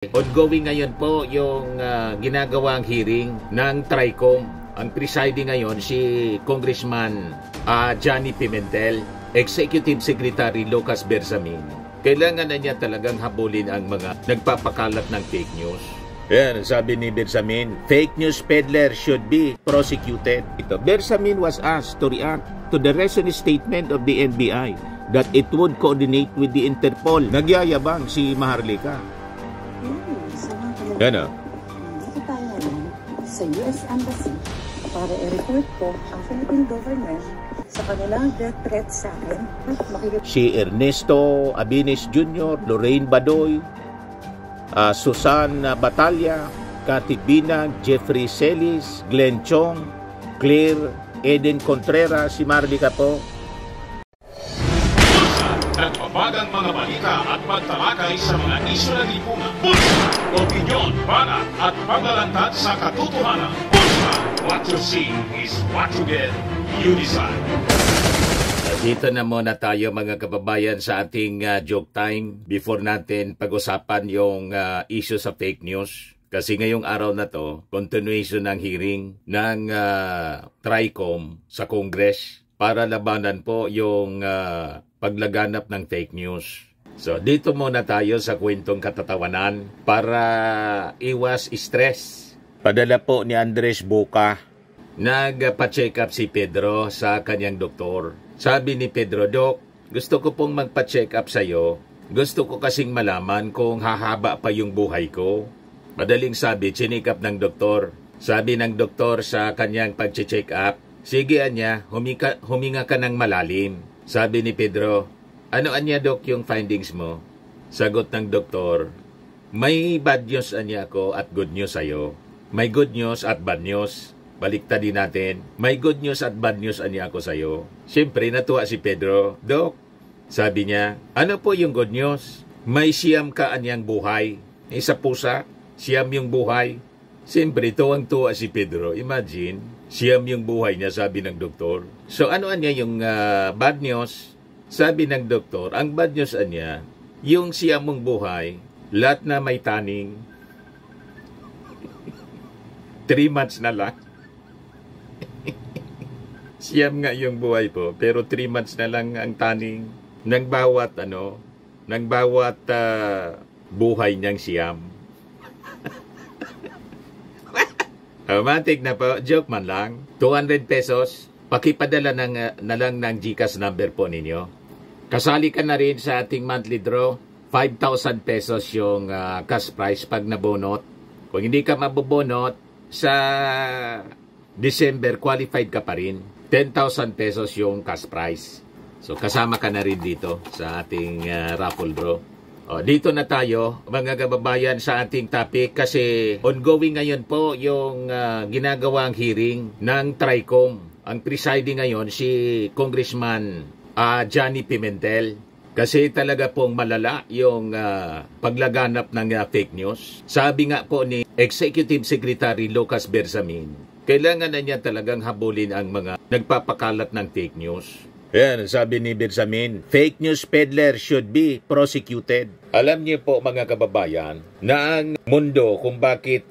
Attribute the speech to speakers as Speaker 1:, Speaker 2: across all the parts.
Speaker 1: Ongoing ngayon po yung ginagawang hearing ng TRICOM. Ang presiding ngayon si Congressman Johnny Pimentel, Executive Secretary Lucas Bersamin. Kailangan na niya talagang habulin ang mga nagpapakalat ng fake news. Yan, sabi ni Bersamin, fake news peddler should be prosecuted. Bersamin was asked to react to the recent statement of the NBI that it would coordinate with the Interpol. Nagyayabang si Maharlika. Ano?
Speaker 2: Dito tayo ngayon sa US Embassy para i-report ko ang Philippine government sa kanilang death threat sa akin.
Speaker 1: Si Ernesto Abines Jr., Lorraine Badoy, Susan Batalla, Cathy Binag, Jeffrey Celis, Glenn Chong, Claire Eden Contreras, si Marlica po.
Speaker 3: Nagbabagang mga balita at pagtalakay sa mga isyu ng lipunan. Bulsa! Opinyon, banat at paglalantad sa katotohanan. Bulsa! What you see is what you get. You decide.
Speaker 1: Dito na muna tayo mga kababayan sa ating joke time before natin pag-usapan yung issue sa fake news. Kasi ngayong araw na to, continuation ng hearing ng TRICOM sa Congress para labanan po yung paglaganap ng fake news. So dito muna tayo sa kwentong katatawanan para iwas stress. Padala po ni Andres Boca. Nagpa-check up si Pedro sa kanyang doktor. Sabi ni Pedro, Dok, gusto ko pong magpa-check up sa'yo. Gusto ko kasing malaman kung hahaba pa yung buhay ko. Madaling sabi, chinik up ng doktor. Sabi ng doktor sa kanyang pag-check up, sige anya, huminga ka ng malalim. Sabi ni Pedro, ano anya Dok yung findings mo? Sagot ng doktor, may bad news anya ako at good news sa'yo. May good news at bad news. Baliktadin natin. May good news at bad news anya ako sa'yo. Siyempre natuwa si Pedro. Dok, sabi niya, ano po yung good news? May siyam ka anyang buhay. Sa pusa, siyam yung buhay. Siyempre tuwang-tuwa si Pedro. Imagine, siyam yung buhay niya, sabi ng doktor. So ano anya yung bad news? Sabi ng doktor, ang bad news anya, yung siyam mong buhay, lahat na may taning, 3 months na lang. Siyam nga yung buhay po, pero 3 months na lang ang taning ng bawat buhay niyang siyam. Matik na po, joke man lang. 200 pesos, pakipadala na lang ng GCash number po ninyo. Kasali ka na rin sa ating monthly draw, 5,000 pesos yung cash prize pag nabunot. Kung hindi ka mabubunot, sa December qualified ka pa rin. 10,000 pesos yung cash prize. So kasama ka na rin dito sa ating raffle draw. Dito na tayo mga kababayan sa ating topic kasi ongoing ngayon po yung ginagawang hearing ng TRICOM. Ang presiding ngayon si Congressman Johnny Pimentel. Kasi talaga pong malala yung paglaganap ng fake news. Sabi nga po ni Executive Secretary Lucas Bersamin, kailangan na niya talagang habulin ang mga nagpapakalat ng fake news. Yan, sabi ni Bersamin, fake news peddler should be prosecuted. Alam niyo po mga kababayan na ang mundo kung bakit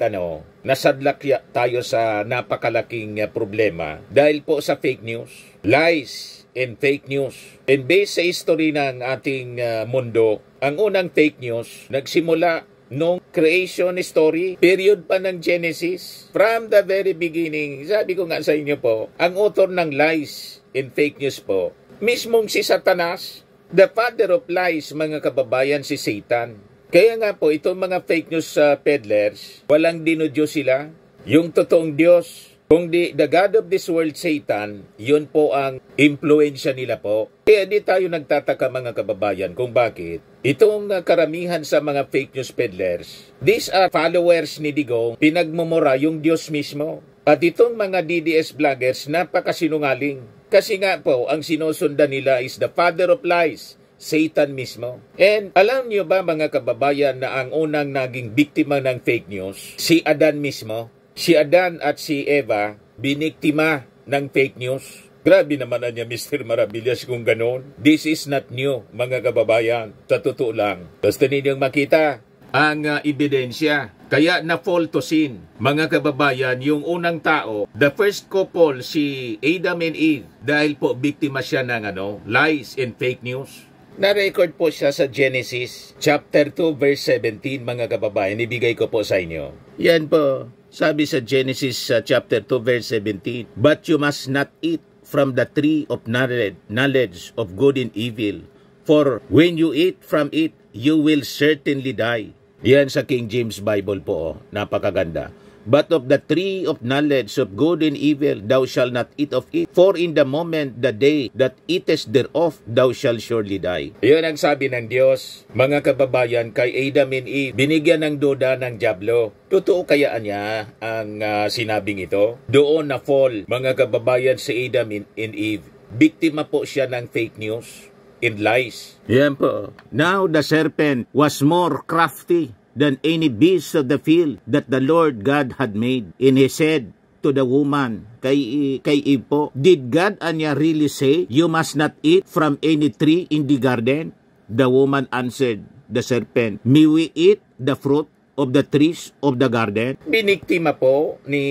Speaker 1: nasadlak tayo sa napakalaking problema dahil po sa fake news, lies and fake news. And based sa history ng ating mundo, ang unang fake news nagsimula nung creation story, period pa ng Genesis. From the very beginning, sabi ko nga sa inyo po, ang author ng lies and fake news po, mismong si Satanas, the father of lies, mga kababayan, si Satan. Kaya nga po, itong mga fake news peddlers, walang dinudiyos sila. Yung totoong Diyos, kung di the God of this world, Satan, yun po ang impluensya nila po. Kaya di tayo nagtataka mga kababayan kung bakit itong karamihan sa mga fake news peddlers, these are followers ni Digong, pinagmumura yung Diyos mismo. At itong mga DDS vloggers, napakasinungaling. Kasi nga po, ang sinusundan nila is the father of lies, Satan mismo. And alam niyo ba mga kababayan na ang unang naging biktima ng fake news, si Adan mismo? Si Adan at si Eva, biniktima ng fake news. Grabe naman niya Mr. Maravillas kung gano'n. This is not new mga kababayan. Sa totoo lang. Gusto ninyong makita ang ebidensya. Kaya na-fall to sin. Mga kababayan, yung unang tao, the first couple, si Adam and Eve, dahil po biktima siya ng lies and fake news. Na-record po siya sa Genesis chapter 2 verse 17, mga kababayan. Ibigay ko po sa inyo. Yan po. Sabi sa Genesis chapter 2 verse 17, "But you must not eat from the tree of knowledge of good and evil, for when you eat from it, you will certainly die." Yan sa King James Bible po. Napakaganda. "But of the tree of knowledge of good and evil, thou shalt not eat of it. For in the moment, the day that eatest thereof, thou shalt surely die." Yan ang sabi ng Diyos. Mga kababayan, kay Adam and Eve, binigyan ng duda ng dyablo. Totoo kaya niya ang sinabing ito? Doon na fall, mga kababayan, si Adam and Eve. Biktima po siya ng fake news and lies. Yan po. "Now the serpent was more crafty than any beast of the field that the Lord God had made. And he said to the woman," kay Eve po, "Did God anya really say, you must not eat from any tree in the garden?" The woman answered the serpent, "May we eat the fruit of the trees of the garden?" Biniktima po ni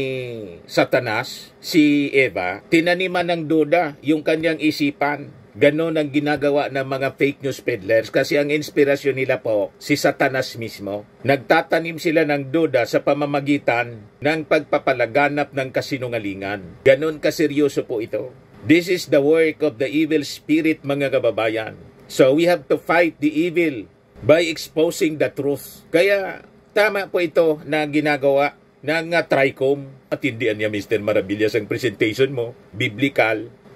Speaker 1: Satanas si Eva. Tinaniman ng duda yung kanyang isipan. Ganon ang ginagawa ng mga fake news peddlers kasi ang inspirasyon nila po si Satanas mismo. Nagtatanim sila ng duda sa pamamagitan ng pagpapalaganap ng kasinungalingan. Ganon kaseryoso po ito. This is the work of the evil spirit, mga kababayan. So we have to fight the evil by exposing the truth. Kaya tama po ito na ginagawa ng TRICOM. At hindi niya, Mr. Maravillas, ang presentation mo.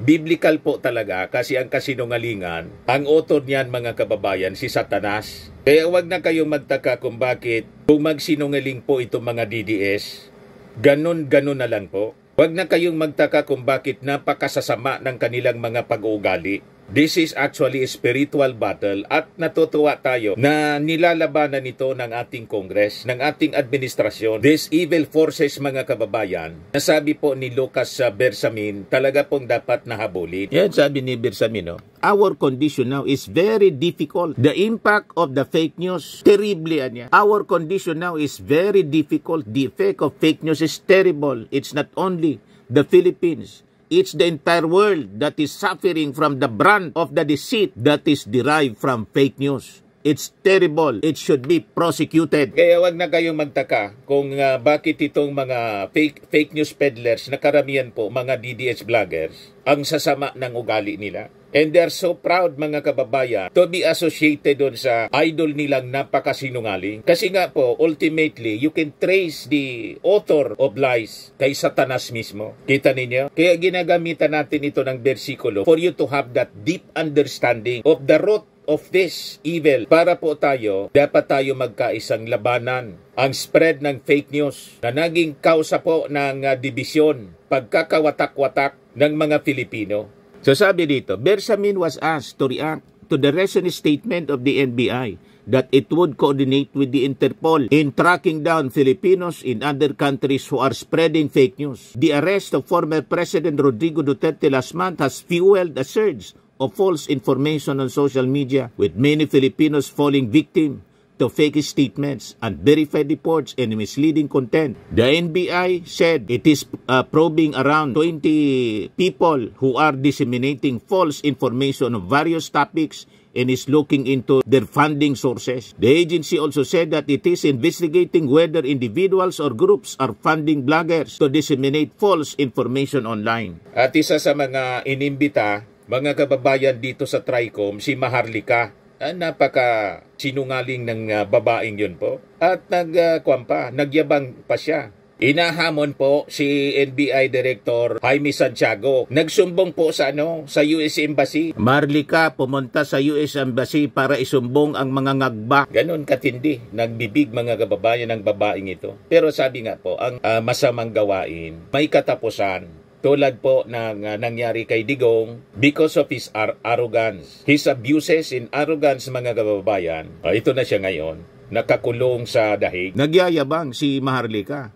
Speaker 1: Biblical po talaga kasi ang kasinungalingan, ang author niyan, mga kababayan, si Satanas. Kaya wag na kayong magtaka kung bakit kung magsinungaling po itong mga DDS, ganon na lang po. Wag na kayong magtaka kung bakit napakasasama ng kanilang mga pag-uugali. This is actually a spiritual battle at natutuwa tayo na nilalabanan ito ng ating Congress, ng ating administrasyon. These evil forces, mga kababayan, nasabi po ni Lucas Bersamin, talaga pong dapat nahabulin. Yan sabi ni Bersamin, no? Our condition now is very difficult. The impact of the fake news, terribly anya. Our condition now is very difficult. The effect of fake news is terrible. It's not only the Philippines. It's the entire world that is suffering from the brunt of the deceit that is derived from fake news. It's terrible. It should be prosecuted. Kaya wag na kayong magtaka kung bakit itong mga fake news peddlers na karamihan po, mga DDS vloggers, ang sasama ng ugali nila. And they're so proud, mga kababayan, to be associated doon sa idol nilang napakasinungaling. Kasi nga po, ultimately, you can trace the author of lies kay Satanas mismo. Kita ninyo? Kaya ginagamitan natin ito ng bersikulo for you to have that deep understanding of the root of this evil. Para po dapat tayo magkaisang labanan ang spread ng fake news na naging kausa po ng dibisyon, pagkakawatak-watak ng mga Filipino. So sabi dito, Bersamin was asked to react to the recent statement of the NBI that it would coordinate with the Interpol in tracking down Filipinos in other countries who are spreading fake news. The arrest of former President Rodrigo Duterte last month has fueled a surge of false information on social media, with many Filipinos falling victim to fake statements, unverified reports, and misleading content. The NBI said it is probing around 20 people who are disseminating false information on various topics and is looking into their funding sources. The agency also said that it is investigating whether individuals or groups are funding bloggers to disseminate false information online. At isa sa mga inimbita, mga kababayan dito sa TRICOM, si Maharlika. Napaka sinungaling ng babaeng yun po. At nagyabang pa siya. Inahamon po si NBI Director Jaime Santiago. Nagsumbong po sa US Embassy. Maharlika pumunta sa US Embassy para isumbong ang mga ngagba. Ganon katindi. Nagbibig, mga kababayan, ng babaeng ito. Pero sabi nga po, ang masamang gawain may katapusan. Tulad po ng nangyari kay Digong because of his arrogance. His abuses and arrogance, mga kababayan. Ito na siya ngayon. Nakakulong sa dahig. Nagyayabang si Maharlika.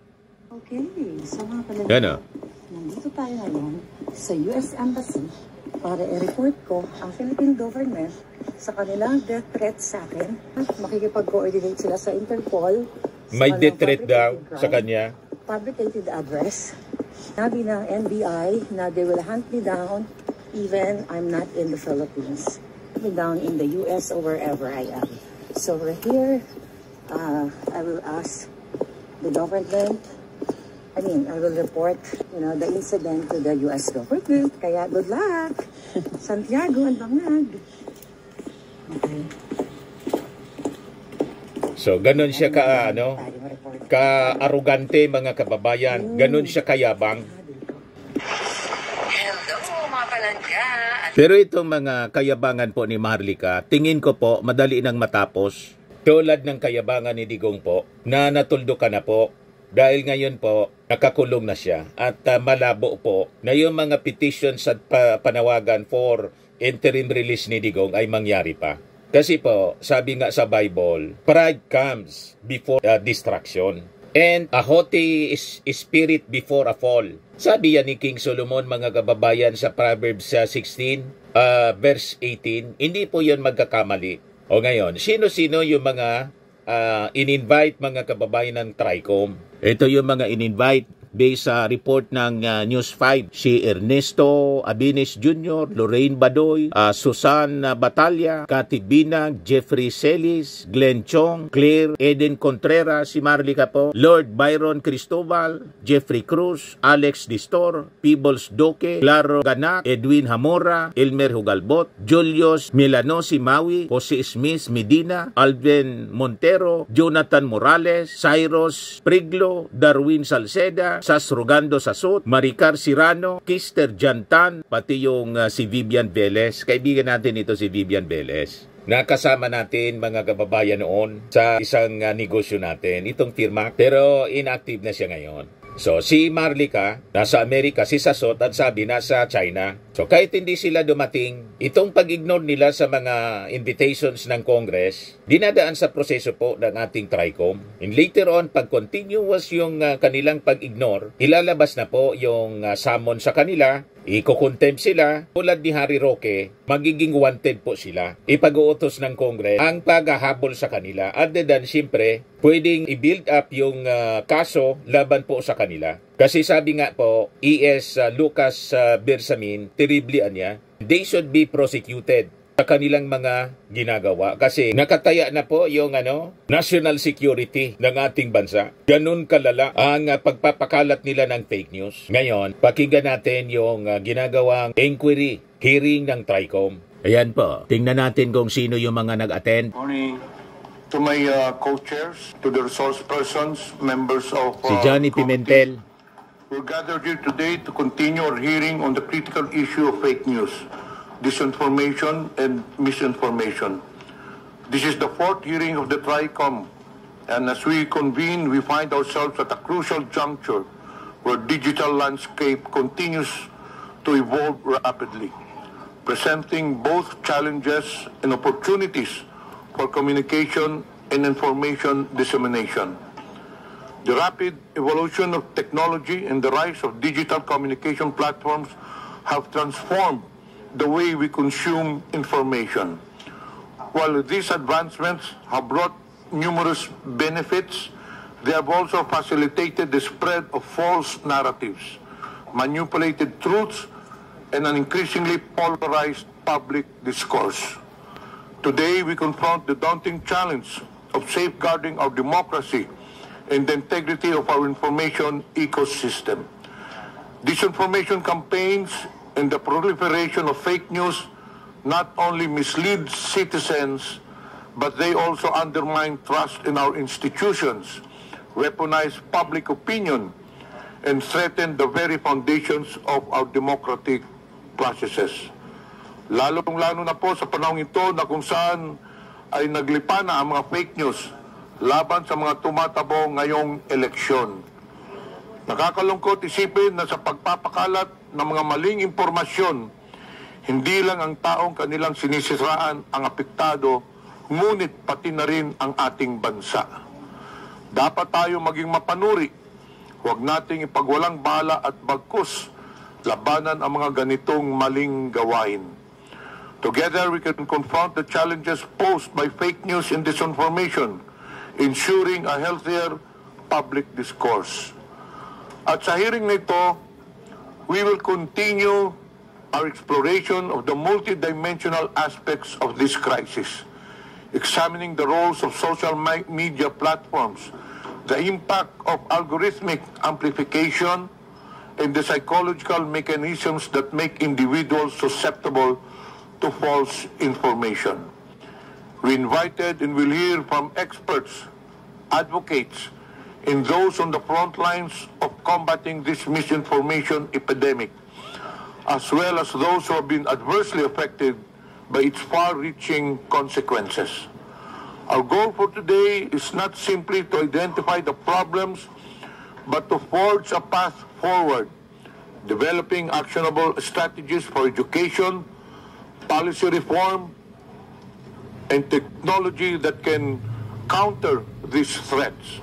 Speaker 2: Okay, so mga pala.
Speaker 1: Ano?
Speaker 2: Nandito tayo ngayon sa US Embassy para i-report ko ang Philippine government sa kanilang death threat sa akin. Makikipag-coordinate sila sa Interpol.
Speaker 1: May death threat daw sa kanya.
Speaker 2: Fabricated address. Sabi ng NBI na they will hunt me down even I'm not in the Philippines. Me down in the US or wherever I am. So we're here. I will ask the government. I will report, the incident to the US government. Kaya good luck. Santiago, ang bangag. Okay.
Speaker 1: So, ganun siya ka-arugante mga kababayan. Ganun siya kayabang.
Speaker 2: Hello, mga palangga.
Speaker 1: Pero itong mga kayabangan po ni Maharlika, tingin ko po, madali nang matapos. Tulad ng kayabangan ni Digong po, na natuldo ka na po. Dahil ngayon po, nakakulong na siya. At malabo po na yung mga petitions at panawagan for interim release ni Digong ay mangyari pa. Kasi po, sabi nga sa Bible, pride comes before destruction. And a haughty spirit before a fall. Sabi yan ni King Solomon, mga kababayan, sa Proverbs 16, verse 18. Hindi po yun magkakamali. O ngayon, sino-sino yung mga in-invite mga kababayan ng TRICOM? Ito yung mga in-invite based sa report ng News 5. Si Ernesto Abines Jr., Lorraine Badoy, Susan Batalla, Cathy Binag, Jeffrey Celis, Glenn Chong, Claire Eden Contreras, si Maharlika po, Lord Byron Cristobal, Jeffrey Cruz, Alex Distor, Peebles Doque, Claro Ganak, Edwin Hamora, Elmer Hugalbot, Julius Milanosi Maui, Jose Smith Medina, Alvin Montero, Jonathan Morales, Cyrus Priglo, Darwin Salceda, Sas Rogando Sasot, Maricar Sirano, Kister Jantan, pati yung si Vivian Velez. Kaibigan natin ito si Vivian Velez. Nakasama natin mga kababayan noon sa isang negosyo natin, itong firma. Pero inactive na siya ngayon. So si Maharlika, nasa Amerika, si Sasot at sabi nasa China. So kahit hindi sila dumating, itong pag-ignore nila sa mga invitations ng Congress, dinadaan sa proseso po ng ating TRICOM. And later on, pag continuous yung kanilang pag-ignore, ilalabas na po yung summon sa kanila, iko-contempt sila. Tulad ni Harry Roque, magiging wanted po sila. Ipag-uutos ng Congress ang paghahabol sa kanila. Other than, siyempre, pwedeng i-build up yung kaso laban po sa kanila. Kasi sabi nga po, E.S. Lucas Bersamin, terribly niya, they should be prosecuted sa kanilang mga ginagawa. Kasi nakataya na po yung national security ng ating bansa. Ganun kalala ang pagpapakalat nila ng fake news. Ngayon, pakinggan natin yung ginagawang inquiry, hearing ng TRICOM. Ayan po, tingnan natin kung sino yung mga nag-attend.
Speaker 4: Morning to my co-chairs, to the resource persons, members of...
Speaker 1: Si Johnny Pimentel.
Speaker 4: We're gathered here today to continue our hearing on the critical issue of fake news, disinformation and misinformation. This is the fourth hearing of the TRICOM, and as we convene, we find ourselves at a crucial juncture where digital landscape continues to evolve rapidly, presenting both challenges and opportunities for communication and information dissemination. The rapid evolution of technology and the rise of digital communication platforms have transformed the way we consume information. While these advancements have brought numerous benefits, they have also facilitated the spread of false narratives, manipulated truths, and an increasingly polarized public discourse. Today, we confront the daunting challenge of safeguarding our democracy and the integrity of our information ecosystem. Disinformation campaigns and the proliferation of fake news not only mislead citizens, but they also undermine trust in our institutions, weaponize public opinion, and threaten the very foundations of our democratic processes. Lalong-lalo na po sa panahon ito na kung saan ay naglipa na ang mga fake news laban sa mga tumatabo ngayong eleksyon. Nakakalungkot isipin na sa pagpapakalat ng mga maling impormasyon, hindi lang ang taong kanilang sinisiraan ang apektado, ngunit pati na rin ang ating bansa. Dapat tayo maging mapanuri. Huwag nating ipagwalang bala at bagkus labanan ang mga ganitong maling gawain. Together, we can confront the challenges posed by fake news and disinformation, ensuring a healthier public discourse. At sa hearing nito, we will continue our exploration of the multidimensional aspects of this crisis, examining the roles of social media platforms, the impact of algorithmic amplification, and the psychological mechanisms that make individuals susceptible to false information. We invited and will hear from experts, advocates, and those on the front lines of combating this misinformation epidemic, as well as those who have been adversely affected by its far-reaching consequences. Our goal for today is not simply to identify the problems, but to forge a path forward, developing actionable strategies for education, policy reform, and technology that can counter these threats.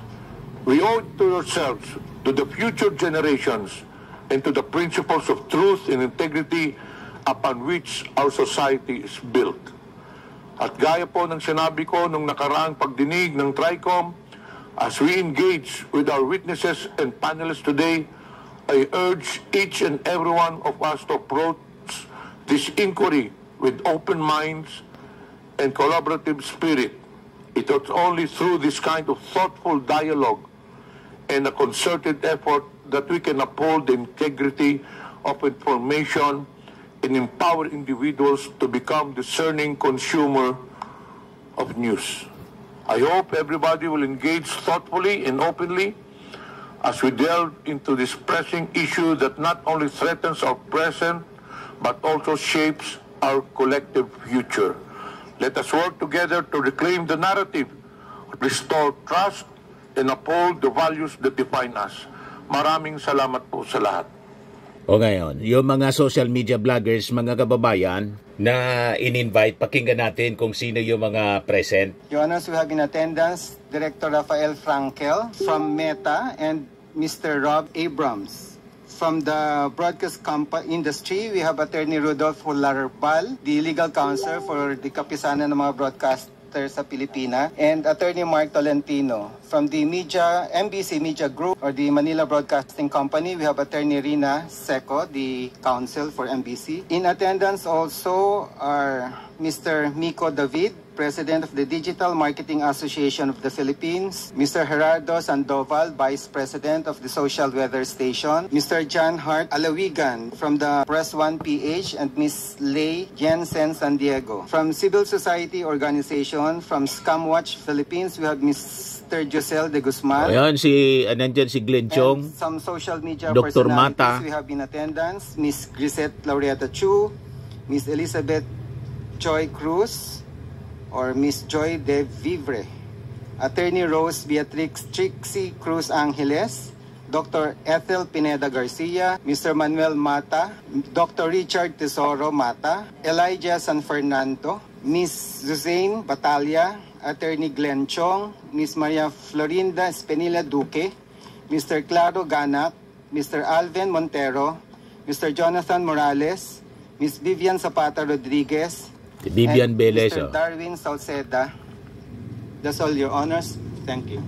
Speaker 4: We owe it to ourselves, to the future generations, and to the principles of truth and integrity upon which our society is built. At gaya po ng sinabi ko nung nakaraang pagdinig ng TRICOM, as we engage with our witnesses and panelists today, I urge each and every one of us to approach this inquiry with open minds and collaborative spirit. It is only through this kind of thoughtful dialogue and a concerted effort that we can uphold the integrity of information and empower individuals to become discerning consumer of news. I hope everybody will engage thoughtfully and openly as we delve into this pressing issue that not only threatens our present but also shapes our collective future. Let us work together to reclaim the narrative, restore trust, and uphold the values that define us. Maraming salamat po sa lahat.
Speaker 1: O ngayon, yung mga social media vloggers, mga kababayan, na in-invite, pakinggan natin kung sino yung mga present.
Speaker 5: Your Honors, we have in attendance Director Rafael Frankel from Meta and Mr. Rob Abrams. From the broadcast industry, we have Attorney Rodolfo Larabal, the legal counsel for the kapisanan ng mga broadcaster sa Pilipinas, and Attorney Mark Tolentino. From the MBC Media Group or the Manila Broadcasting Company, we have Attorney Rina Seco, the counsel for MBC. In attendance also are Mr. Miko David, President of the Digital Marketing Association of the Philippines, Mr. Gerardo Sandoval, Vice President of the Social Weather Station, Mr. John Hart Alawigan from the Press One PH, and Ms. Lei Jensen San Diego. From civil society organization, from Scamwatch Philippines, we have Mr. Josel de Guzman.
Speaker 1: Ayan, nandyan si Glenn Chong,
Speaker 5: and some social media
Speaker 1: Dr.
Speaker 5: personalities
Speaker 1: Mata.
Speaker 5: we have in attendance, Ms. Grisette Laureata Chu, Ms. Elizabeth Joy Cruz, or Miss Joy De Vivre, Attorney Rose Beatrix Trixie Cruz Angeles, Dr. Ethel Pineda Garcia, Mr. Manuel Mata, Dr. Richard Tesoro Mata, Elijah San Fernando, Miss Suzanne Batalia, Attorney Glenn Chong, Miss Maria Florinda Espenilla Duque, Mr. Claro Ganak, Mr. Alvin Montero, Mr. Jonathan Morales, Miss Vivian Zapata Rodriguez,
Speaker 1: Vivian
Speaker 5: and
Speaker 1: Beles.
Speaker 5: Mr. Darwin Salceda. That's all, Your Honors. Thank you.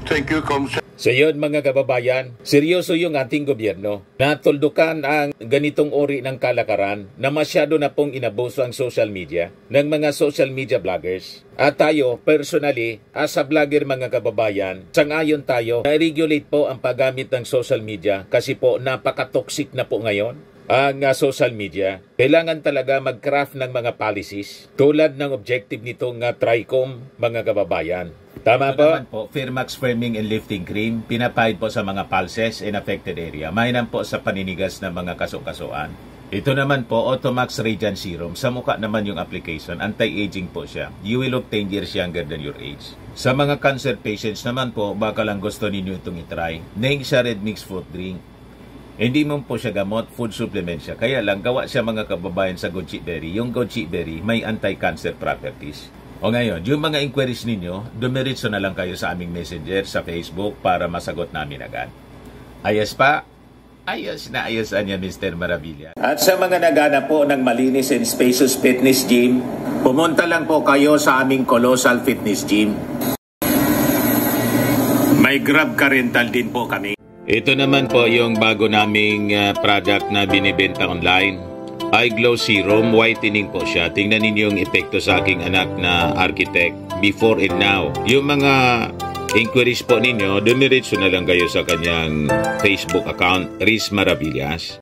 Speaker 4: Thank you, Comsec.
Speaker 1: So yun mga kababayan, seryoso yung ating gobyerno. Natuldukan ang ganitong uri ng kalakaran na masyado na pong inabuso ang social media ng mga social media vloggers. At tayo, personally, as a vlogger mga kababayan, sangayon tayo na regulate po ang paggamit ng social media kasi po napaka-toxic na po ngayon ang social media. Kailangan talaga mag-craft ng mga policies tulad ng objective nitong TRICOM mga kababayan. Tama po? Naman po, Firmax Firming and Lifting Cream, pinapahid po sa mga pulses in affected area. Mainam po sa paninigas ng mga kaso-kasuan. Ito naman po, Automax Radiant Serum. Sa mukha naman yung application, anti-aging po siya. You will look 10 years younger than your age. Sa mga cancer patients naman po, baka lang gusto ninyo itong itry. Nengxia Red Mix Fruit Drink. Hindi mo po siya gamot, food supplement siya. Kaya lang, gawa siya mga kababayan sa goji berry. Yung goji berry may anti-cancer properties. O ngayon, yung mga inquiries ninyo, dumiritso na lang kayo sa aming messenger sa Facebook para masagot namin agad. Ayos pa, Ayos na ayosan niya, Mr. Maravilla. At sa mga naghanap po ng malinis and spacious fitness gym, pumunta lang po kayo sa aming Colossal Fitness Gym. May Grab car rental din po kami. Ito naman po yung bago naming product na binibenta online. iGlow Serum Whitening po siya. Tingnan ninyo yung epekto sa aking anak na architect before and now. Yung mga inquiries po ninyo, dumiretso na lang kayo sa kanyang Facebook account, Riz Maravillas.